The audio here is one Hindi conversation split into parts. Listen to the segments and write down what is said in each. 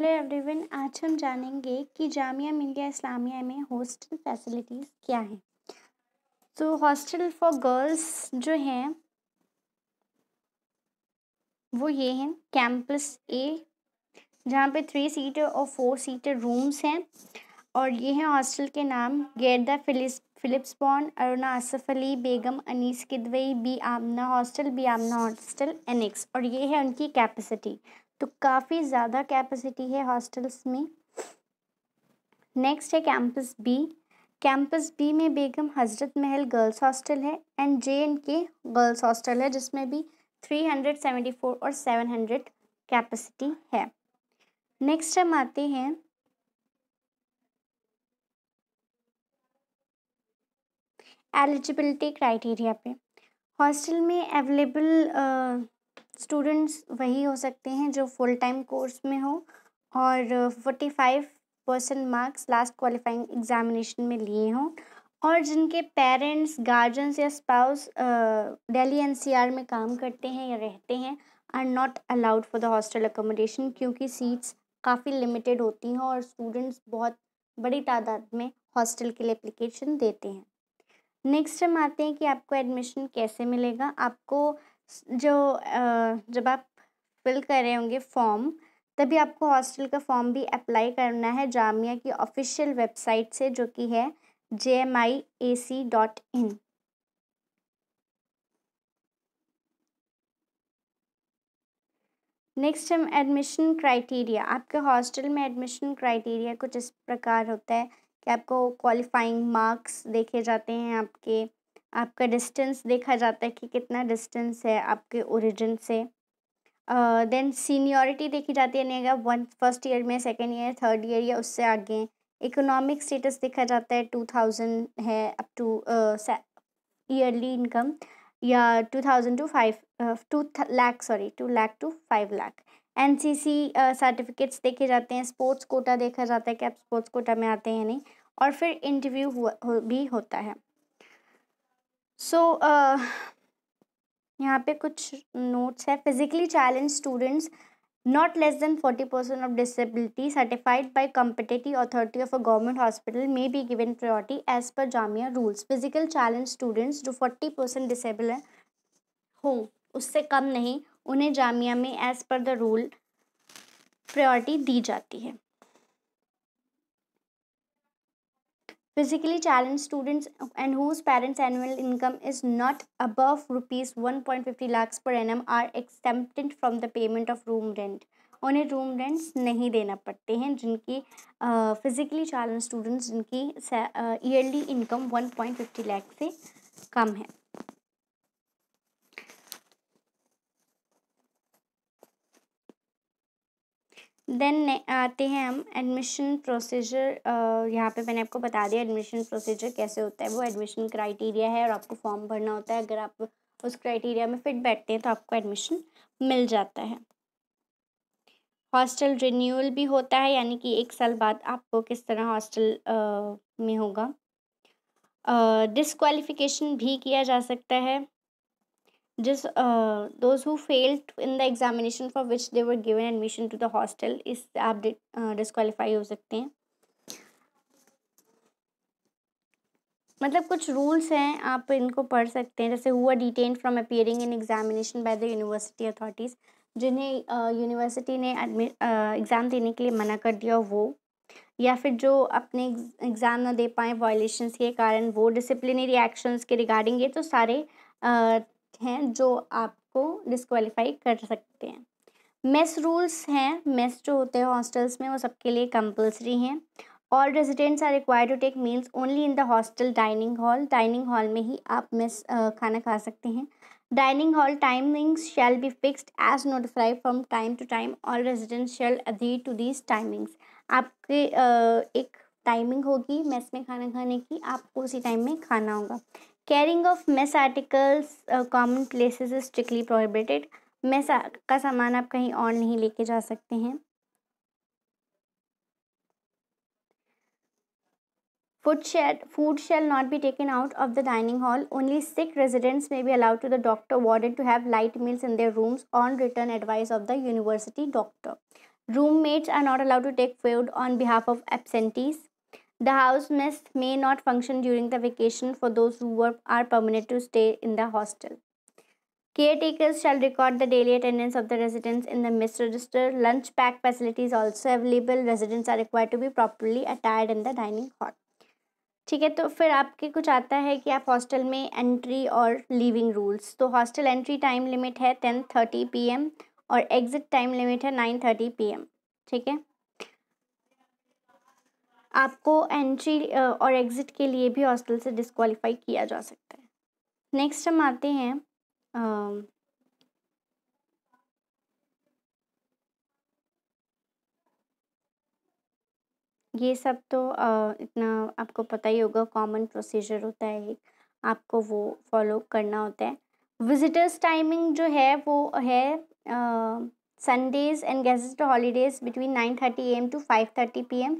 हेलो एवरीवन, आज हम जानेंगे कि जामिया मिलिया इस्लामिया में हॉस्टल फैसिलिटीज़ क्या हैं। तो हॉस्टल फॉर गर्ल्स जो हैं वो ये हैं कैंपस ए, जहाँ पे 3 सीटर और 4 सीटर रूम्स हैं। और ये हैं हॉस्टल के नाम: गेरदा फिलिप्स बॉन्ड, अरुणा आसफ अली, बेगम अनीस किदवई, बी आमना हॉस्टल, बी आमना हॉस्टल एनेक्स। और ये है उनकी कैपेसिटी। तो काफ़ी ज़्यादा कैपेसिटी है हॉस्टल्स में। नेक्स्ट है कैंपस बी। कैंपस बी में बेगम हजरत महल गर्ल्स हॉस्टल है एंड JNK गर्ल्स हॉस्टल है, जिसमें भी 374 और 700 कैपेसिटी है। नेक्स्ट हम आते हैं एलिजिबिलिटी क्राइटेरिया पे। हॉस्टल में अवेलेबल स्टूडेंट्स वही हो सकते हैं जो फुल टाइम कोर्स में हो और 45% मार्क्स लास्ट क्वालिफाइंग एग्जामिनेशन में लिए हों, और जिनके पेरेंट्स, गार्जियंस या स्पाउस दिल्ली NCR में काम करते हैं या रहते हैं are not allowed for the hostel accommodation, क्योंकि सीट्स काफ़ी लिमिटेड होती हैं और स्टूडेंट्स बहुत बड़ी तादाद में हॉस्टल के लिए एप्लीकेशन देते हैं। नेक्स्ट हम आते हैं कि आपको एडमिशन कैसे मिलेगा। आपको जब आप फिल कर रहे होंगे फॉर्म, तभी आपको हॉस्टल का फॉर्म भी अप्लाई करना है जामिया की ऑफिशियल वेबसाइट से, जो कि है jmiac.in। नेक्स्ट हम एडमिशन क्राइटेरिया। आपके हॉस्टल में एडमिशन क्राइटेरिया कुछ इस प्रकार होता है कि आपको क्वालिफाइंग मार्क्स देखे जाते हैं, आपका डिस्टेंस देखा जाता है कि कितना डिस्टेंस है आपके ओरिजिन से। देन सीनियरिटी देखी जाती है, यानी अगर फर्स्ट ईयर में, सेकेंड ईयर, थर्ड ईयर या उससे आगे। इकोनॉमिक स्टेटस देखा जाता है, 2000 है अप टू ईयरली इनकम, या 2000 to 2 lakh to 5 lakh. NCC certificates देखे जाते हैं, स्पोर्ट्स कोटा देखा जाता है कि आप स्पोर्ट्स कोटा में आते हैं नहीं, और फिर इंटरव्यू भी होता है। यहाँ पे कुछ नोट्स है। Physically challenge students not less than 40% of disability certified by competent authority of a government hospital may be given priority as per Jamia rules। Physical challenge students जो 40% डिसेबल है हो, उससे कम नहीं, उन्हें जामिया में as per the rule priority दी जाती है। Physically challenged students and whose parents' annual income is not above rupees 1.50 lakhs per annum are exempted from the payment of room rent। उन्हें रूम रेंट्स नहीं देना पड़ते हैं जिनकी फिजिकली चैलेंज स्टूडेंट्स जिनकी ईयरली इनकम 1.50 लाख से कम है। देन आते हैं हम एडमिशन प्रोसीजर। यहाँ पे मैंने आपको बता दिया एडमिशन प्रोसीजर कैसे होता है। वो एडमिशन क्राइटेरिया है और आपको फॉर्म भरना होता है। अगर आप उस क्राइटेरिया में फिट बैठते हैं तो आपको एडमिशन मिल जाता है। हॉस्टल रिन्यूअल भी होता है, यानी कि 1 साल बाद आपको किस तरह हॉस्टल में होगा। डिसक्वालिफिकेशन भी किया जा सकता है। Those who failed in the examination for which they were given admission to the hostel, इससे आप डिस्क्वालीफाई हो सकते हैं। मतलब कुछ रूल्स हैं, आप इनको पढ़ सकते हैं, जैसे who are detained from appearing in examination by the university authorities, जिन्हें यूनिवर्सिटी ने एग्ज़ाम देने के लिए मना कर दिया वो, या फिर जो अपने एग्ज़ाम ना दे पाएँ वायलेशंस के कारण, वो डिसिप्लिनरी एक्शंस के रिगार्डिंग। ये तो सारे हैं जो आपको डिस्क्वालीफाई कर सकते हैं। मेस रूल्स हैं। मेस जो होते हैं हॉस्टल्स में वो सबके लिए कंपलसरी हैं। All residents are required to take meals only in the hostel dining hall. Dining hall में ही आप मेस खाना खा सकते हैं। Dining hall timings shall be fixed as notified from time to time. All residents shall adhere to these timings. आपके एक टाइमिंग होगी मेस में खाना खाने की, आपको उसी टाइम में खाना होगा। Carrying of mess articles common places is strictly prohibited. Mess का सामान आप कहीं और नहीं लेके जा सकते हैं। Food shall not be taken out of the dining hall. Only sick residents may be allowed to the doctor warden to have light meals in their rooms on written advice of the university doctor। Roommates are not allowed to take food on behalf of absentees. The house mess may not function during the vacation for those who are permanent to stay in the hostel. Caretakers shall record the daily attendance of the residents in the mess register. Lunch pack facility is also available. Residents are required to be properly attired in the dining hall. ठीक है, तो फिर आपके कुछ आता है कि आप हॉस्टल में एंट्री और लीविंग रूल्स। तो हॉस्टल एंट्री टाइम लिमिट है 10:30 PM और एग्जिट टाइम लिमिट है 9:30 PM। ठीक है, आपको एंट्री और एग्जिट के लिए भी हॉस्टल से डिस्क्वालीफाई किया जा सकता है। नेक्स्ट हम आते हैं ये सब तो इतना आपको पता ही होगा, कॉमन प्रोसीजर होता है, आपको वो फॉलो करना होता है। विजिटर्स टाइमिंग जो है वो है Sundays and guest holidays between 9:30 AM to 5:30 PM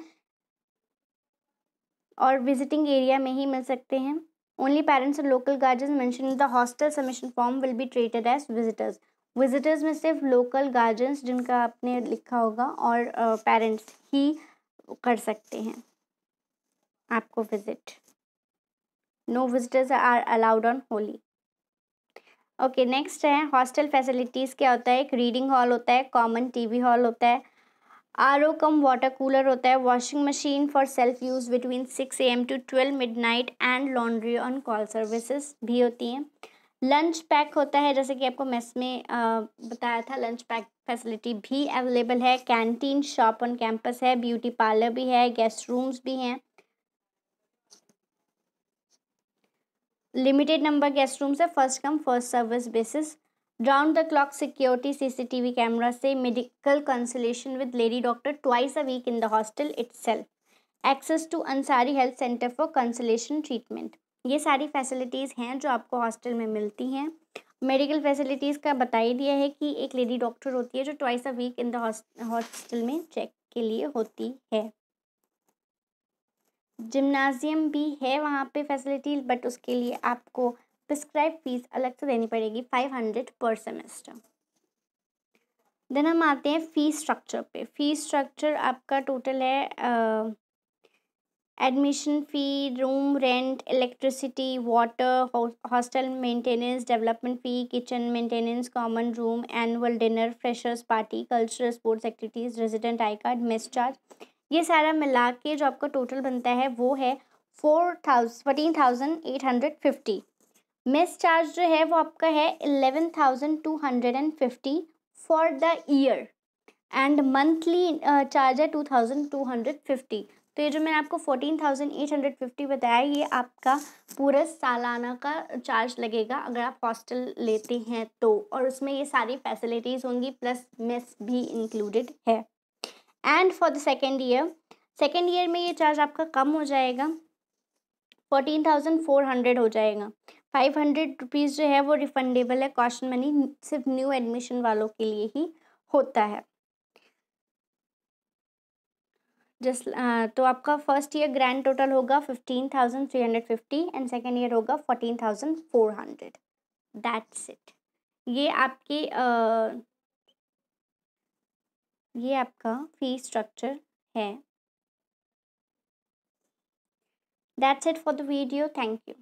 और विजिटिंग एरिया में ही मिल सकते हैं। ओनली पेरेंट्स और local guardians mention in the hostel submission form will be treated as visitors. Visitors में सिर्फ लोकल गार्जियंस जिनका आपने लिखा होगा और पेरेंट्स ही कर सकते हैं आपको visit. No visitors are allowed on Holi. Okay, next है हॉस्टल फैसिलिटीज़। क्या होता है? एक रीडिंग हॉल होता है, कॉमन टीवी हॉल होता है, RO कम वाटर कूलर होता है, washing machine for self use between 6 AM to 12 midnight and laundry on call services भी होती हैं। लंच पैक होता है, जैसे कि आपको मेस में बताया था, लंच पैक फैसिलिटी भी अवेलेबल है। कैंटीन शॉप ऑन कैंपस है, ब्यूटी पार्लर भी है, गेस्ट रूम्स भी हैं। लिमिटेड नंबर गेस्ट रूम्स है, first come first service basis. Round the clock security CCTV camera से, medical consultation with lady doctor twice a week in the hostel itself. Access to Ansari health centre for consultation treatment. ये सारी फैसिलिटीज़ हैं जो आपको हॉस्टल में मिलती हैं। मेडिकल फैसिलिटीज़ का बता ही दिया है कि एक लेडी डॉक्टर होती है जो twice a week in the hostel में चेक के लिए होती है। जिम्नाजियम भी है वहाँ पे फैसिलिटी, बट उसके लिए आपको प्रिस्क्राइब फीस अलग से देनी पड़ेगी 500 पर सेमेस्टर। देन हम आते हैं फीस स्ट्रक्चर पे। फीस स्ट्रक्चर आपका टोटल है admission fee, room rent, electricity, water, hostel maintenance, development fee, kitchen maintenance, common room, annual dinner, freshers party, cultural sports activities, resident I card, mess charge, ये सारा मिला के जो आपका टोटल बनता है वो है 14,850। मेस चार्ज जो है वो आपका है 11,250 for the year and monthly charge है 2,250। तो ये जो मैंने आपको 14,850 बताया, ये आपका पूरा सालाना का चार्ज लगेगा अगर आप हॉस्टल लेते हैं तो, और उसमें ये सारी फैसिलिटीज़ होंगी प्लस मेस भी इंक्लूडेड है। And for the second year में ये चार्ज आपका कम हो जाएगा, 14,400 हो जाएगा। 500 रुपीज़ जो है वो रिफंडेबल है, कॉशन मनी सिर्फ न्यू एडमिशन वालों के लिए ही होता है। जस्ट तो आपका फर्स्ट ईयर ग्रैंड टोटल होगा 15,350 एंड सेकेंड ईयर होगा 14,400। That's it. ये आपकी ये आपका फी स्ट्रक्चर है। That's it for the video. Thank you.